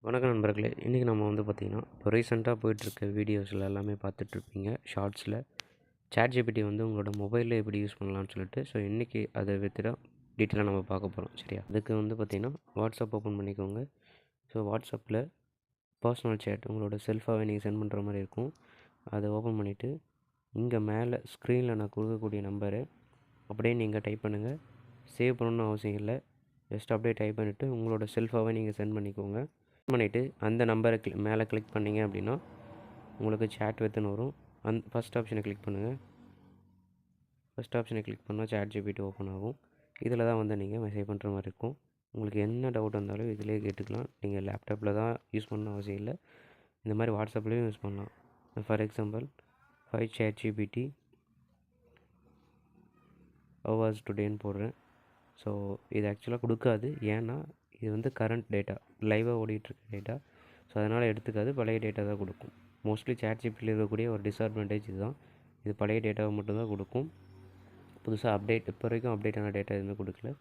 வணக்கம் நண்பர்களே. இன்றைக்கி நம்ம வந்து பார்த்திங்கன்னா, இப்போ ரீசெண்டாக போயிட்டுருக்க வீடியோஸில் எல்லாமே பார்த்துட்ருப்பீங்க ஷார்ட்ஸில். ChatGPT வந்து உங்களோட மொபைலில் எப்படி யூஸ் பண்ணலான்னு சொல்லிட்டு. ஸோ இன்றைக்கி அதை பற்றி தான் டீட்டெயிலாக நம்ம பார்க்க போகிறோம். சரியா? அதுக்கு வந்து பார்த்திங்கன்னா, வாட்ஸ்அப் ஓப்பன் பண்ணிக்கோங்க. ஸோ வாட்ஸ்அப்பில் பர்சனல் சேட் உங்களோட செல்ஃபாகவே நீங்கள் சென்ட் பண்ணுற மாதிரி இருக்கும். அதை ஓப்பன் பண்ணிவிட்டு இங்கே மேலே ஸ்க்ரீனில் நான் கொடுக்கக்கூடிய நம்பரை அப்படியே நீங்கள் டைப் பண்ணுங்கள். சேவ் பண்ணணும்னு அவசியம் இல்லை. ஜஸ்ட் அப்படியே டைப் பண்ணிவிட்டு உங்களோட செல்ஃபாகவே நீங்கள் சென்ட் பண்ணிக்கோங்க. பண்ணிவிட்டு அந்த நம்பரை மேலே கிளிக் பண்ணிங்க அப்படின்னா உங்களுக்கு சேட் வித்துன்னு வரும். ஃபஸ்ட் ஆப்ஷனை கிளிக் பண்ணுங்கள். ஃபஸ்ட் ஆப்ஷனை கிளிக் பண்ணால் ChatGPT ஓப்பன் ஆகும். இதில் தான் வந்து நீங்கள் மெசேஜ் பண்ணுற மாதிரி இருக்கும். உங்களுக்கு என்ன டவுட் இருந்தாலும் இதிலே கேட்டுக்கலாம். நீங்கள் லேப்டாப்பில் தான் யூஸ் பண்ணணும் அவசியம் இல்லை. இந்த மாதிரி வாட்ஸ்அப்லேயும் யூஸ் பண்ணலாம். For example, five ChatGPT hours டுடேன்னு போடுறேன். ஸோ இது ஆக்சுவலாக கொடுக்காது. ஏன்னா இது வந்து கரண்ட் டேட்டா, லைவாக ஓடிட்டுருக்க டேட்டா. ஸோ அதனால் எடுத்துக்காது, பழைய டேட்டா தான் கொடுக்கும். மோஸ்ட்லி ChatGPTயில் இருக்கக்கூடிய ஒரு டிஸ்அட்வான்டேஜ் இதுதான். இது பழைய டேட்டாவை மட்டும்தான் கொடுக்கும். புதுசாக அப்டேட் இப்போ வரைக்கும் அப்டேட்டான டேட்டா எதுவுமே கொடுக்கல.